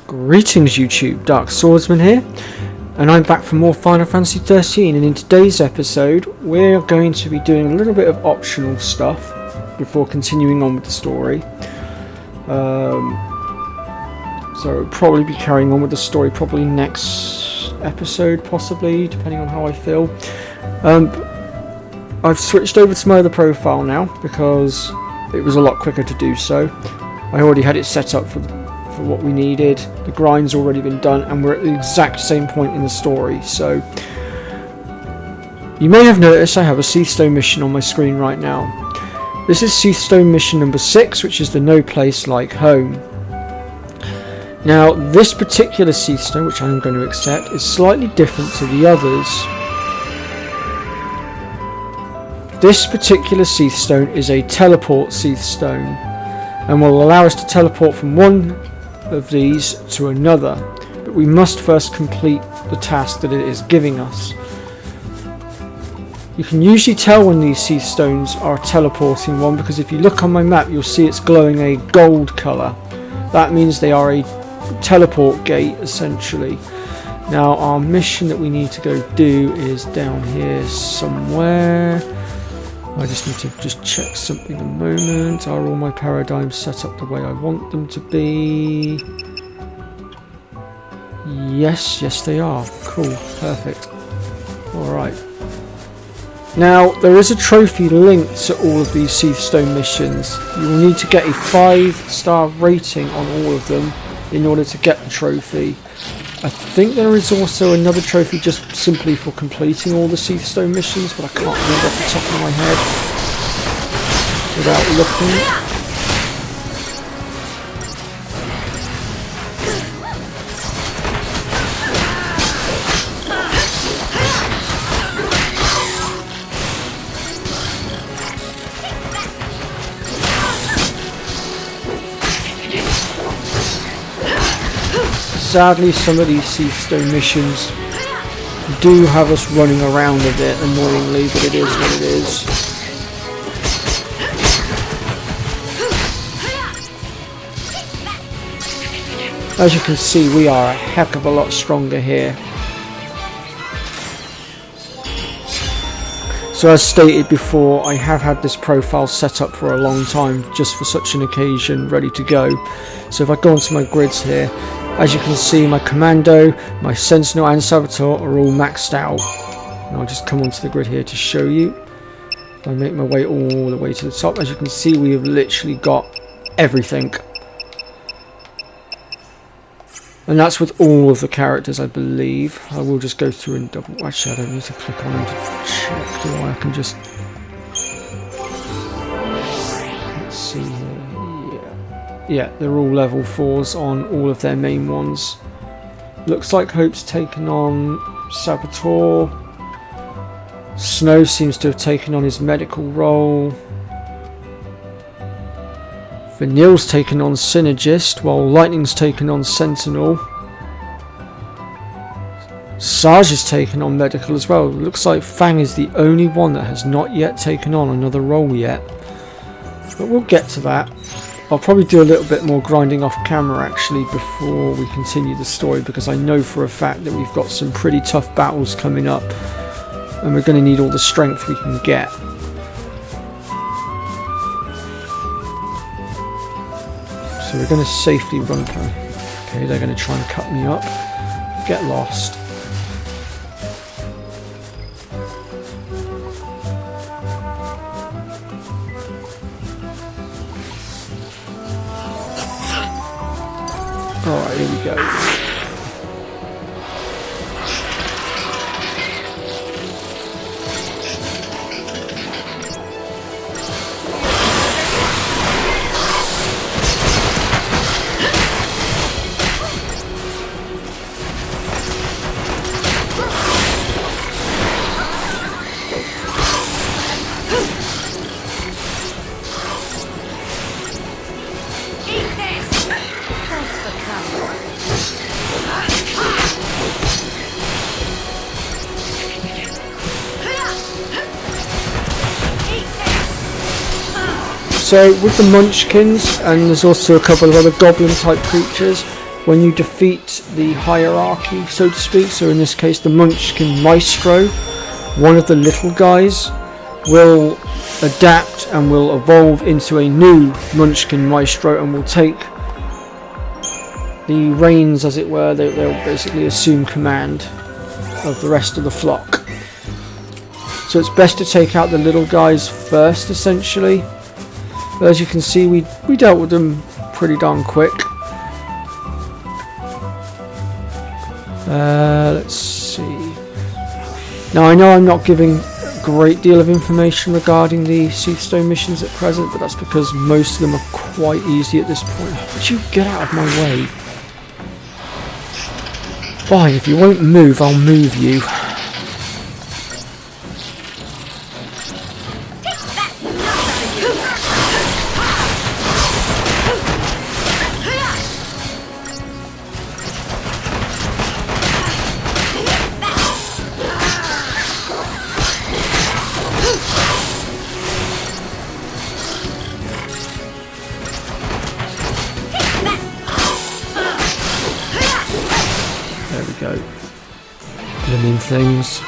Greetings YouTube, Dark Swordsman here, and I'm back for more Final Fantasy 13, and in today's episode we're going to be doing a little bit of optional stuff before continuing on with the story. So we'll probably be carrying on with the story probably next episode, possibly, depending on how I feel. I've switched over to my other profile now because it was a lot quicker to do so. I already had it set up for what we needed. The grind's already been done and we're at the exact same point in the story. So you may have noticed I have a Cieth mission on my screen right now. This is Cieth mission number 6, which is the No Place Like Home. Now this particular Cieth, which I'm going to accept, is slightly different to the others. This particular Cieth is a teleport Cieth and will allow us to teleport from one of these to another, but we must first complete the task that it is giving us. You can usually tell when these Cieth stones are teleporting one, because if you look on my map you'll see it's glowing a gold colour. That means they are a teleport gate essentially. Now our mission that we need to go do is down here somewhere. I just need to check something a moment. Are all my paradigms set up the way I want them to be? Yes they are. Cool, perfect. Alright. Now, there is a trophy linked to all of these Cieth missions. You will need to get a 5-star rating on all of them in order to get the trophy. I think there is also another trophy just simply for completing all the Cieth missions, but I can't remember off the top of my head without looking. Sadly, some of these Cieth missions do have us running around a bit annoyingly, but it is what it is. As you can see, we are a heck of a lot stronger here. So as stated before, I have had this profile set up for a long time, just for such an occasion, ready to go. So if I go onto my grids here, as you can see, my Commando, my Sentinel and Saboteur are all maxed out. And I'll just come onto the grid here to show you. I make my way all the way to the top. As you can see, we have literally got everything. And that's with all of the characters, I believe. I will just go through and double... Actually, I don't need to click on them to check, do I? I can just... Let's see here. Yeah, they're all level 4s on all of their main ones. Looks like Hope's taken on Saboteur. Snow seems to have taken on his medical role. Vanille's taken on Synergist, while Lightning's taken on Sentinel. Sarge has taken on medical as well. Looks like Fang is the only one that has not yet taken on another role yet. But we'll get to that. I'll probably do a little bit more grinding off camera actually before we continue the story, because I know for a fact that we've got some pretty tough battles coming up and we're going to need all the strength we can get. So we're going to safely run through. Okay, they're going to try and cut me up. Get lost. Alright, here we go. So with the Munchkins, and there's also a couple of other goblin type creatures, when you defeat the hierarchy, so to speak, so in this case the Munchkin Maestro, one of the little guys will adapt and will evolve into a new Munchkin Maestro and will take the reins, as it were. They'll basically assume command of the rest of the flock. So it's best to take out the little guys first, essentially. But as you can see, we dealt with them pretty darn quick. Let's see. Now I know I'm not giving a great deal of information regarding the Ciethstone missions at present, but that's because most of them are quite easy at this point. Would you get out of my way? Fine, if you won't move, I'll move you. Go. Blooming things.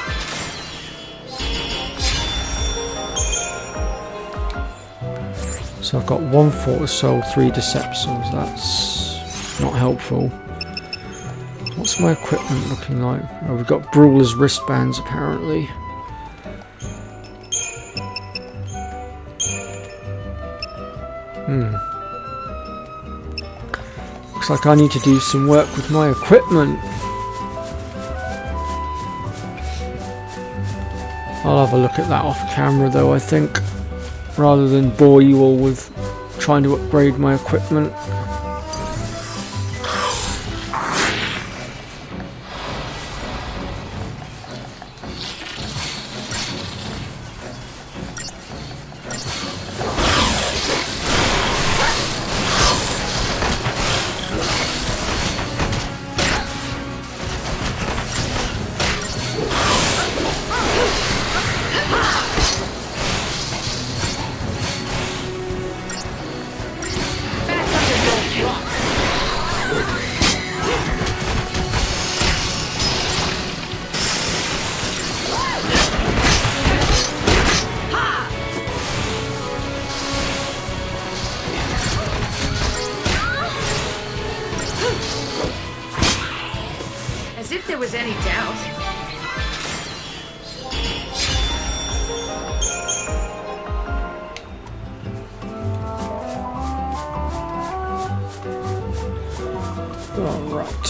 So I've got 1 Fortress Soul, 3 Deceptions. That's not helpful. What's my equipment looking like? Oh, we've got Brawler's wristbands apparently. Looks like I need to do some work with my equipment. I'll have a look at that off camera though, I think, rather than bore you all with trying to upgrade my equipment. As if there was any doubt. All right.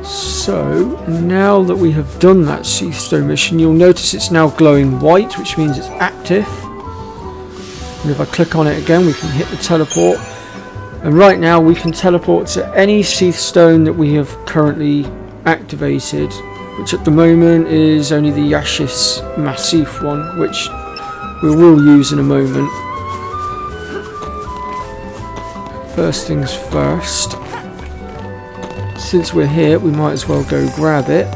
So now that we have done that Ciethstone mission, you'll notice it's now glowing white, which means it's active. And if I click on it again, we can hit the teleport. And right now we can teleport to any Ciethstone that we have currently activated, which at the moment is only the Yashis Massif one, which we will use in a moment. First things first. Since we're here, we might as well go grab it.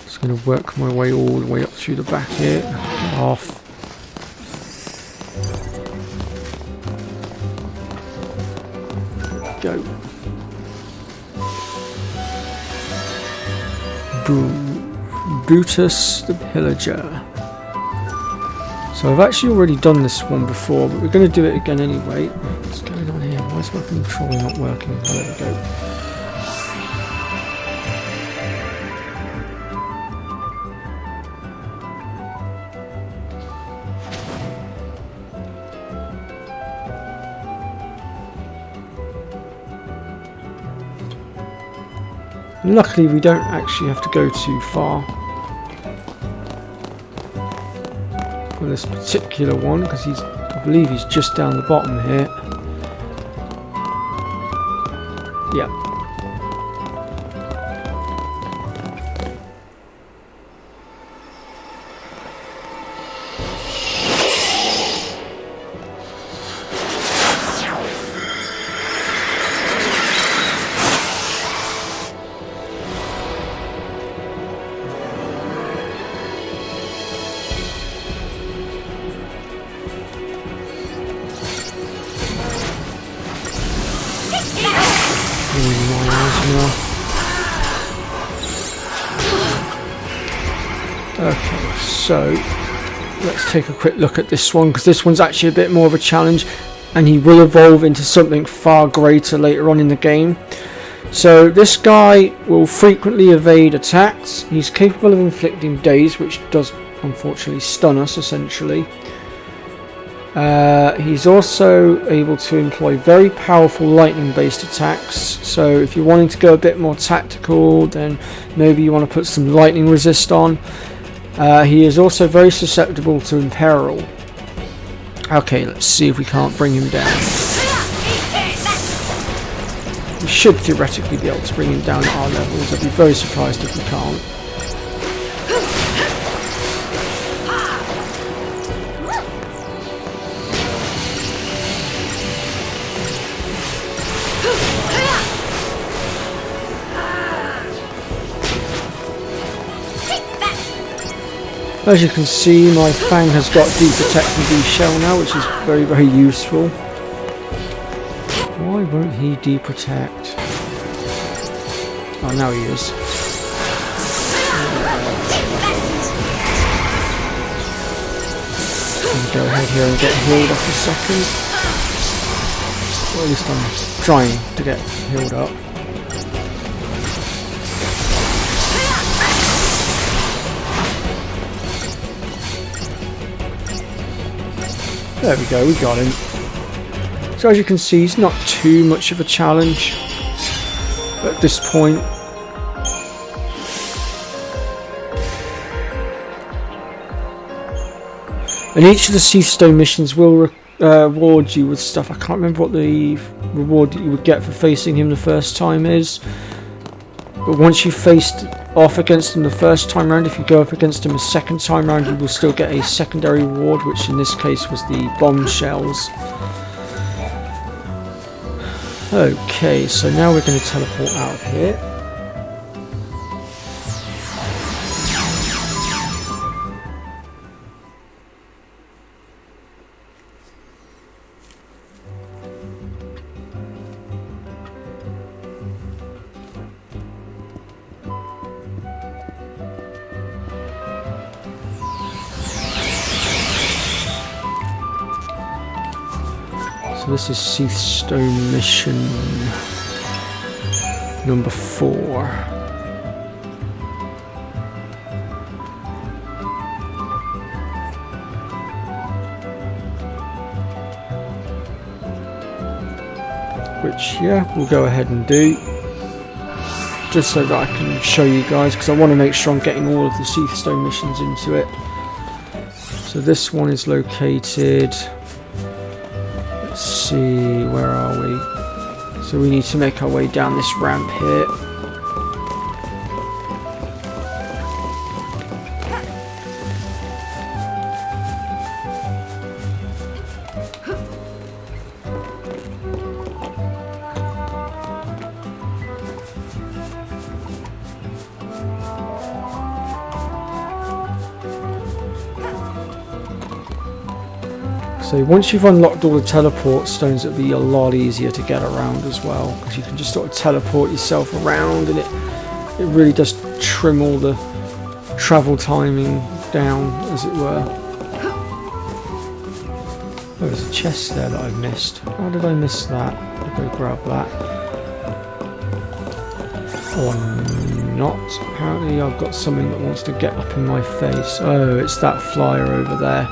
Just going to work my way all the way up through the back here. Get off. Go. Brutus the Pillager. So I've actually already done this one before, but we're going to do it again anyway. What's going on here? Why is my control not working? Oh, there we go. Luckily we don't actually have to go too far for this particular one, because I believe he's just down the bottom here. Yeah. Okay, so let's take a quick look at this one, because this one's actually a bit more of a challenge, and he will evolve into something far greater later on in the game. So this guy will frequently evade attacks. He's capable of inflicting daze, which does unfortunately stun us essentially. He's also able to employ very powerful lightning based attacks, so if you're wanting to go a bit more tactical, then maybe you want to put some lightning resist on. He is also very susceptible to imperil. Okay, let's see if we can't bring him down. We should theoretically be able to bring him down at our levels. I'd be very surprised if we can't. As you can see, my Fang has got D-Protect and D-Shell now, which is very, very useful. Why won't he D-Protect? Oh, now he is. Go ahead here and get healed up a second. Or at least I'm trying to get healed up. There we go, we got him. So as you can see, he's not too much of a challenge at this point. And each of the Cieth Stone missions will reward you with stuff. I can't remember what the reward that you would get for facing him the first time is. But once you faced off against him the first time round, if you go up against him a second time round, you will still get a secondary reward, which in this case was the bombshells. Okay, so now we're going to teleport out of here. So this is Cieth Stone mission number 4. Which, yeah, we'll go ahead and do. Just so that I can show you guys, because I want to make sure I'm getting all of the Cieth Stone missions into it. So this one is located... Let's see, where are we? So we need to make our way down this ramp here. So once you've unlocked all the teleport stones, it'll be a lot easier to get around as well, because you can just sort of teleport yourself around, and it really does trim all the travel timing down, as it were. Oh, there's a chest there that I missed. How did I miss that? I'll go grab that. Or not. Apparently I've got something that wants to get up in my face. Oh, it's that flyer over there.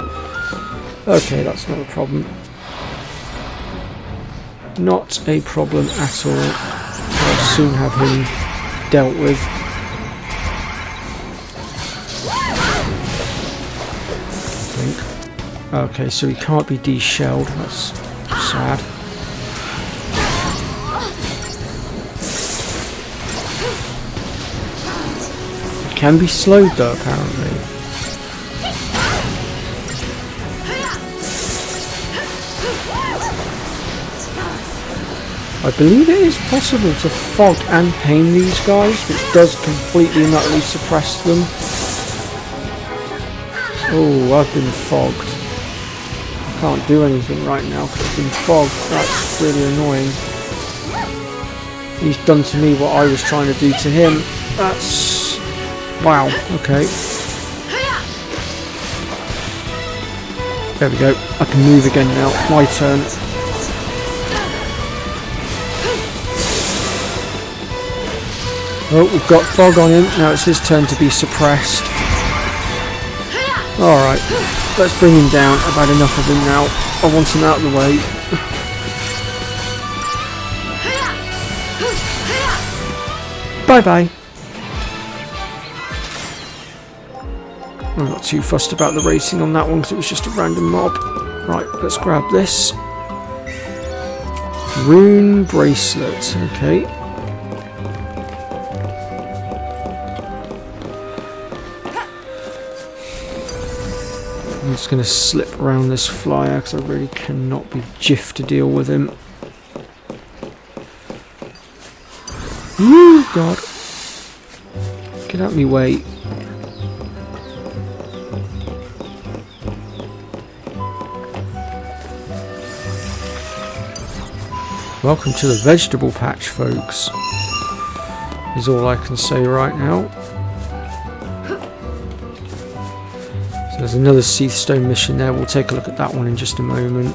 Okay, that's not a problem. Not a problem at all. I'll soon have him dealt with. I think. Okay, so he can't be de-shelled. That's sad. He can be slowed though, apparently. I believe it is possible to fog and pain these guys, which does completely and utterly suppress them. Oh, I've been fogged. I can't do anything right now because I've been fogged. That's really annoying. He's done to me what I was trying to do to him. That's... wow, okay. There we go. I can move again now. My turn. Oh, we've got fog on him. Now it's his turn to be suppressed. Alright, let's bring him down. I've had enough of him now. I want him out of the way. Bye-bye. I'm not too fussed about the racing on that one because it was just a random mob. Right, let's grab this. Rune bracelet, okay. I'm just going to slip around this flyer because I really cannot be jiffed to deal with him. Ooh, God. Get out of my way. Welcome to the vegetable patch, folks. Is all I can say right now. So there's another cieth stone mission there. We'll take a look at that one in just a moment.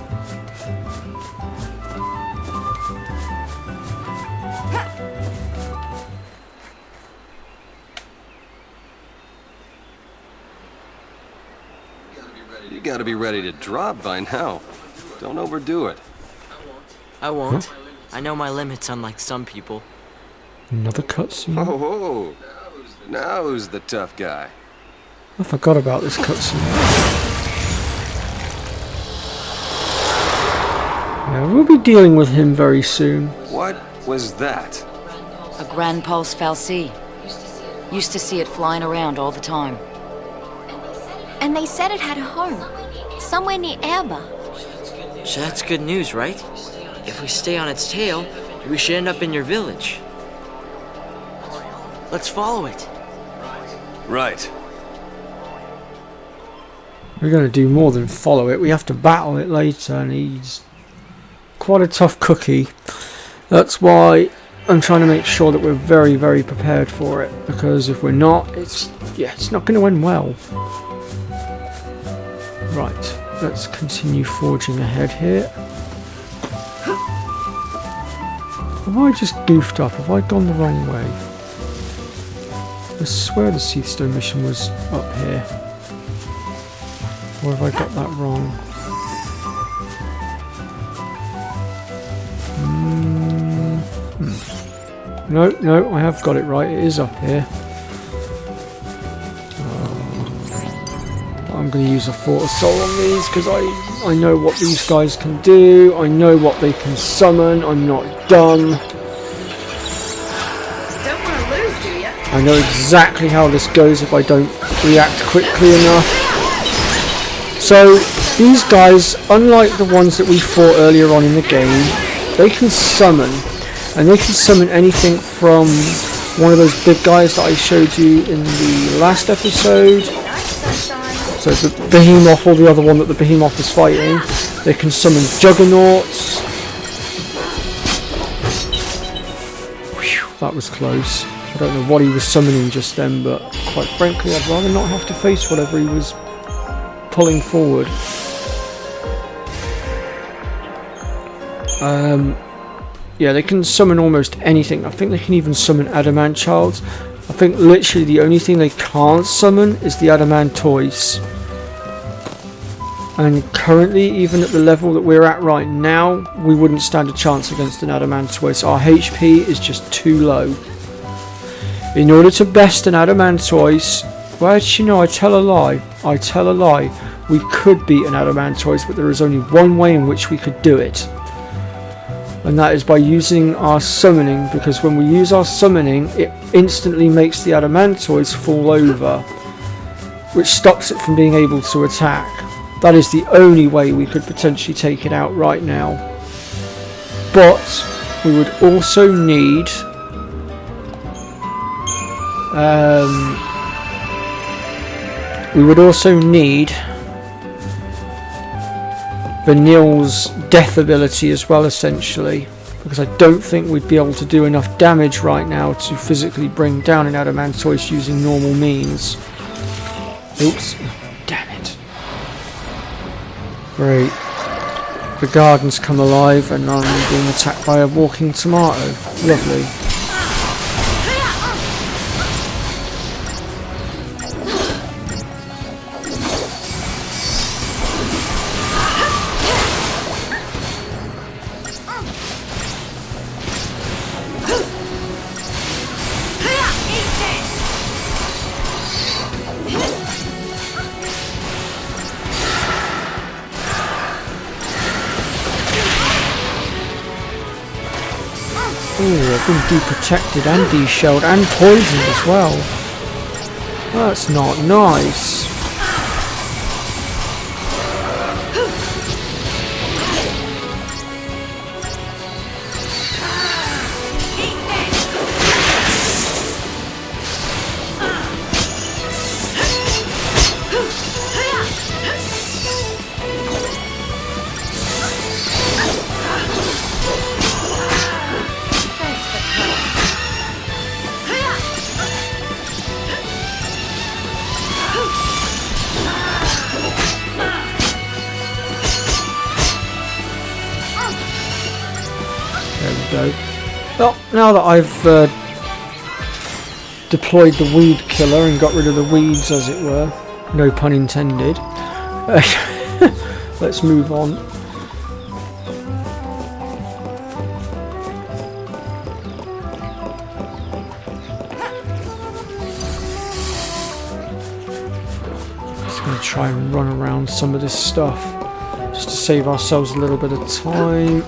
You gotta be ready to drop by now. Don't overdo it. I won't. Huh? I know my limits, unlike some people. Another cutscene. Oh, now who's the tough guy? I forgot about this cutscene. Yeah, we'll be dealing with him very soon. What was that? A grand pulse fal'Cie. Used to see it flying around all the time. And they said it had a home, somewhere near Erba. So that's good news, right? If we stay on its tail, we should end up in your village. Let's follow it. Right. We're going to do more than follow it. We have to battle it later, and he's quite a tough cookie. That's why I'm trying to make sure that we're very, very prepared for it. Because if we're not, it's not going to end well. Right, let's continue forging ahead here. Have I just goofed up? Have I gone the wrong way? I swear the cieth stone mission was up here. Or have I got that wrong? No, I have got it right. It is up here. I'm going to use a Fort of Soul on these because I know what these guys can do. I know what they can summon. I'm not dumb. Don't want to lose, do ya? I know exactly how this goes if I don't react quickly enough. So these guys, unlike the ones that we fought earlier on in the game, they can summon. And they can summon anything from one of those big guys that I showed you in the last episode. So the behemoth, or the other one that the behemoth is fighting. They can summon juggernauts. Whew, that was close. I don't know what he was summoning just then, but quite frankly I'd rather not have to face whatever he was pulling forward. Yeah, they can summon almost anything. I think they can even summon Adamantchilds. I think literally the only thing they can't summon is the Adamantoise. And currently, even at the level that we're at right now, we wouldn't stand a chance against an Adamantoise. Our HP is just too low. In order to best an Adamantoise, well, actually no, I tell a lie. We could beat an Adamantoise, but there is only one way in which we could do it. And that is by using our summoning, because when we use our summoning, it instantly makes the Adamantoise fall over, which stops it from being able to attack. That is the only way we could potentially take it out right now. But we would also need Vanille's death ability as well, essentially, because I don't think we'd be able to do enough damage right now to physically bring down an Adamantoise using normal means. Oops. Damn it. Great. The garden's come alive and I'm being attacked by a walking tomato. Lovely. Ooh, I've been deprotected and de-shelled and poisoned as well. That's not nice. Well, now that I've deployed the weed killer and got rid of the weeds, as it were, no pun intended, let's move on. Just going to try and run around some of this stuff, just to save ourselves a little bit of time.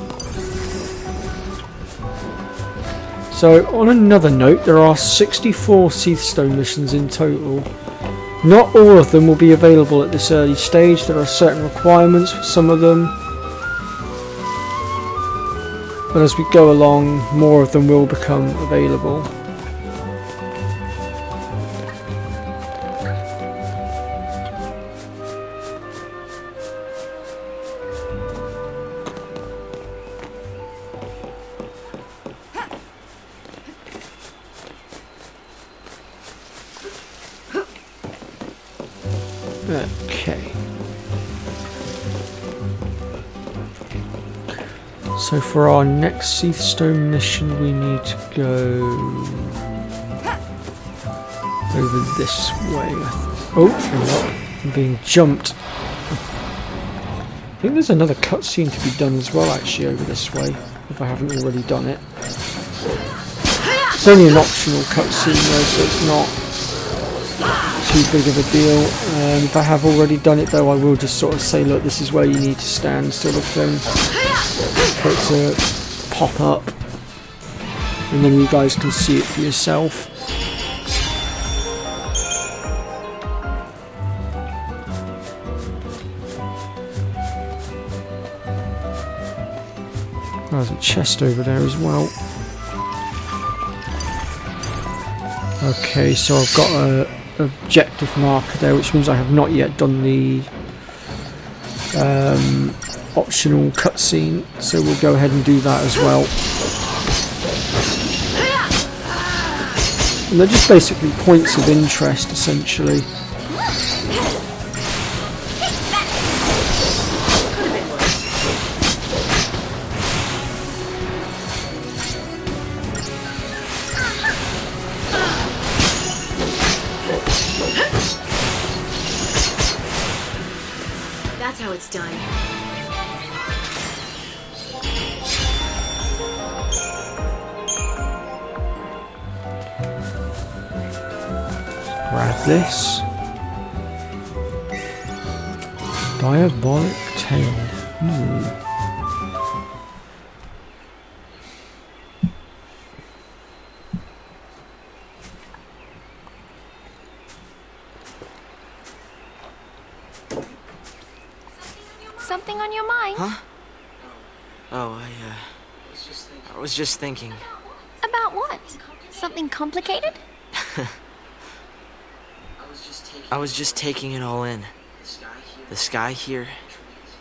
So, on another note, there are 64 Ciethstone missions in total. Not all of them will be available at this early stage. There are certain requirements for some of them. But as we go along, more of them will become available. Okay. So for our next Ciethstone mission we need to go over this way. Oh, I'm being jumped. I think there's another cutscene to be done as well actually over this way, if I haven't already done it. It's only an optional cutscene though, so it's not too big of a deal. If I have already done it though, I will just sort of say, look, this is where you need to stand, sort of thing, for it to pop up, and then you guys can see it for yourself. There's a chest over there as well. Okay, so I've got a objective marker there, which means I have not yet done the optional cutscene, so we'll go ahead and do that as well. And they're just basically points of interest, essentially. That's how it's done. Grab this. Diabolic tail. Something on your mind? Huh? Oh, I was just thinking. About what? Something complicated? I was just taking it all in. The sky here,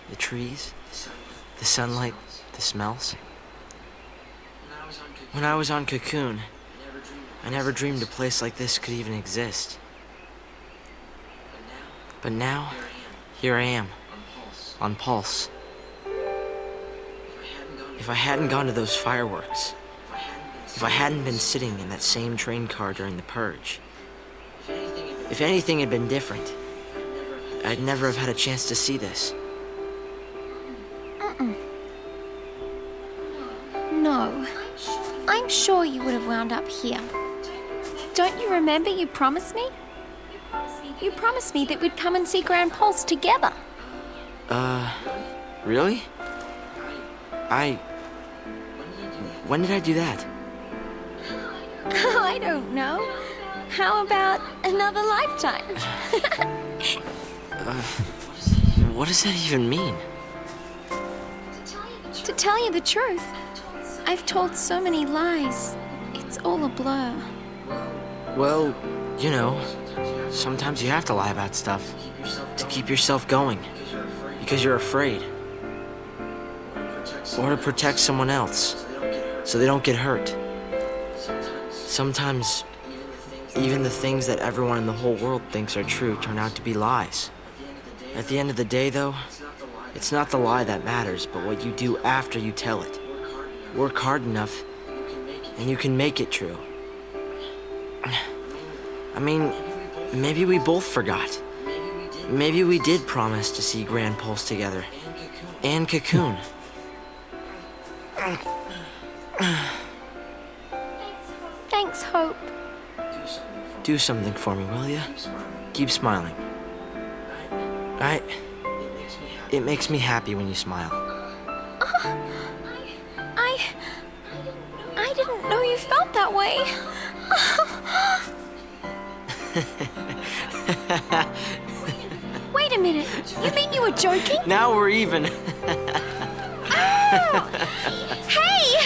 the trees, the sunlight, the smells. When I was on Cocoon, I never dreamed a place like this could even exist. But now, here I am, on Pulse. If I hadn't gone to those fireworks, if I hadn't been sitting in that same train car during the purge, if anything had been different, I'd never have had a chance to see this. No. I'm sure you would have wound up here. Don't you remember you promised me? You promised me that we'd come and see Grand Pulse together. Really? When did I do that? I don't know. How about another lifetime? What does that even mean? To tell you the truth, I've told so many lies. It's all a blur. Well, you know, sometimes you have to lie about stuff to keep yourself going because you're afraid. Or to protect someone else so they don't get hurt. Sometimes even the things that everyone in the whole world thinks are true turn out to be lies. At the end of the day, though, it's not the lie that matters, but what you do after you tell it. Work hard enough, and you can make it true. I mean, maybe we both forgot. Maybe we did promise to see Grand Pulse together. And Cocoon. Thanks, Hope. Do something for me, will ya? Keep smiling. It makes me happy when you smile. I didn't know you felt that way. Wait a minute. You mean you were joking? Now we're even. Hey!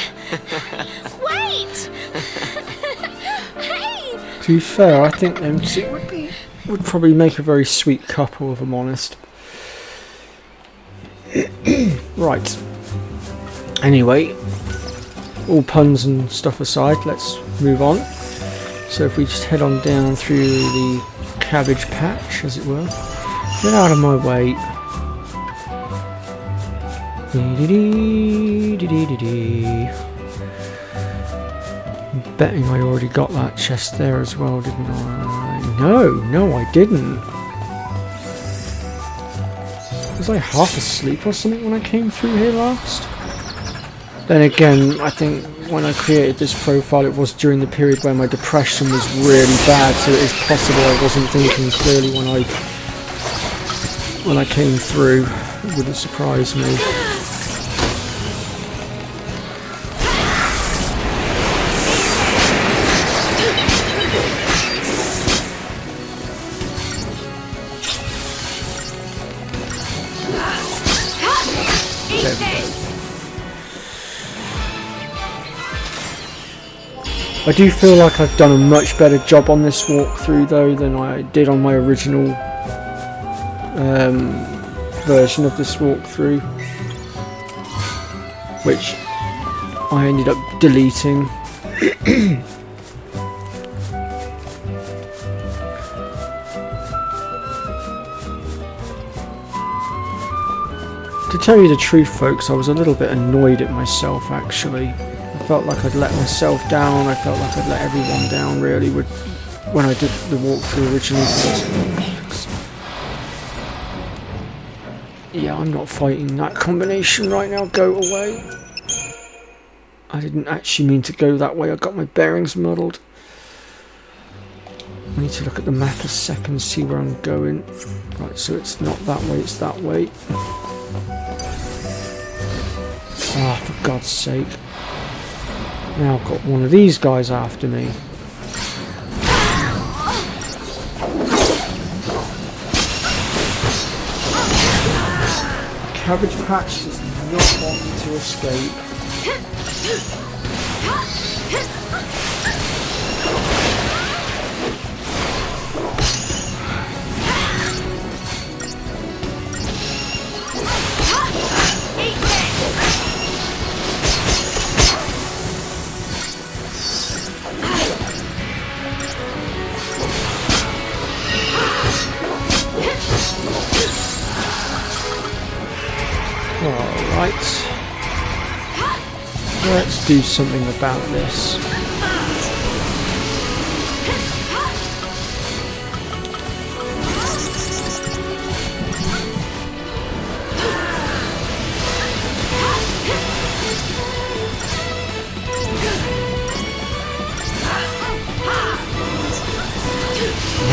Wait! Hey! To be fair, I think them two would probably make a very sweet couple, if I'm honest. Right. Anyway, all puns and stuff aside, let's move on. So if we just head on down through the cabbage patch, as it were. Get out of my way. I'm betting I already got that chest there as well, didn't I? No, I didn't. Was I half asleep or something when I came through here last? Then again, I think when I created this profile it was during the period where my depression was really bad, so it is possible I wasn't thinking clearly when I came through. It wouldn't surprise me. I do feel like I've done a much better job on this walkthrough though than I did on my original version of this walkthrough, which I ended up deleting. To tell you the truth, folks, I was a little bit annoyed at myself actually. I felt like I'd let myself down, I felt like I'd let everyone down really when I did the walkthrough originally. Yeah, I'm not fighting that combination right now, go away. I didn't actually mean to go that way, I got my bearings muddled. I need to look at the map a second, see where I'm going. Right, so it's not that way, it's that way. Ah, for God's sake. Now I've got one of these guys after me. Cabbage Patch does not want me to escape. to do something about this.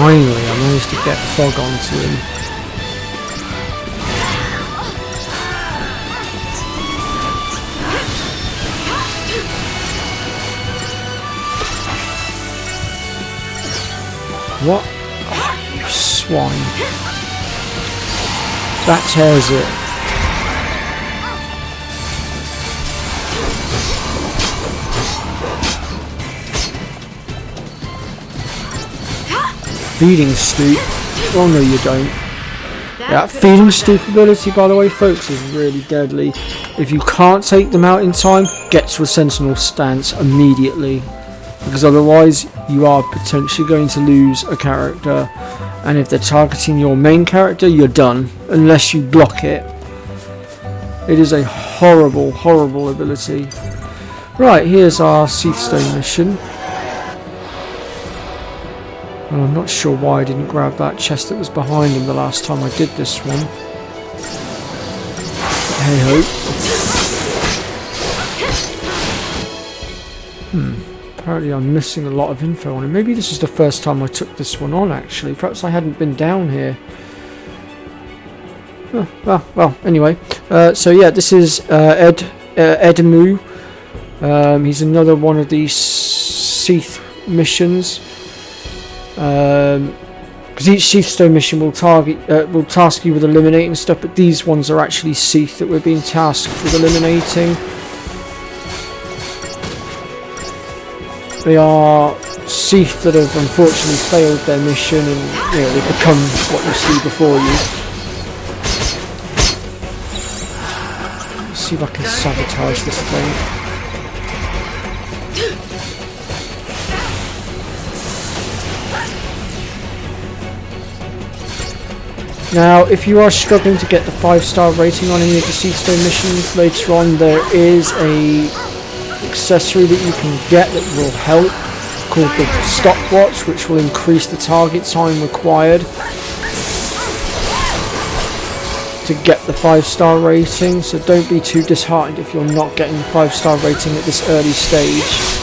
Finally, I managed to get fog onto him. What? Oh, you swine. That tears it. Feeding Stoop. Oh no you don't. That feeding Stoop ability, by the way folks, is really deadly. If you can't take them out in time, get to a sentinel stance immediately, because otherwise you are potentially going to lose a character, and if they're targeting your main character, you're done unless you block it. It is a horrible, horrible ability. Right, here's our Cieth Stone mission. And I'm not sure why I didn't grab that chest that was behind him the last time I did this one. But hey ho. Apparently I'm missing a lot of info on him. Maybe this is the first time I took this one on actually. Perhaps I hadn't been down here. Oh, well, anyway. So yeah, this is Edmu. He's another one of these Cieth missions. Because each Cieth Stone mission will task you with eliminating stuff, but these ones are actually Cieth that we're being tasked with eliminating. They are Cieth that have unfortunately failed their mission, and you know, they become what you see before you. Let's see if I can sabotage this thing. Now, if you are struggling to get the 5-star rating on any of the Cieth Stone missions later on, there is a accessory that you can get that will help, called the stopwatch, which will increase the target time required to get the 5-star rating. So don't be too disheartened if you're not getting the 5-star rating at this early stage.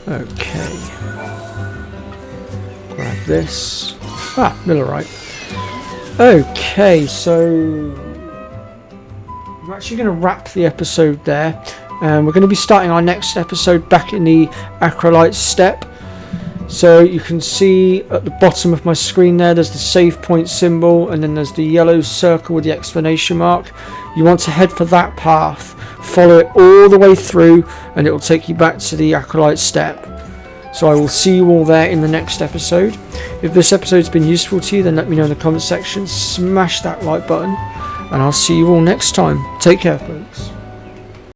Okay, grab this. Millerite. Okay, so I'm actually going to wrap the episode there. We're going to be starting our next episode back in the Acrolite Steppe. So you can see at the bottom of my screen there's the save point symbol, and then there's the yellow circle with the exclamation mark. You want to head for that path, follow it all the way through, and it will take you back to the Acrolite Steppe. So I will see you all there in the next episode. If this episode's been useful to you, then let me know in the comment section. Smash that like button, and I'll see you all next time. Take care, folks.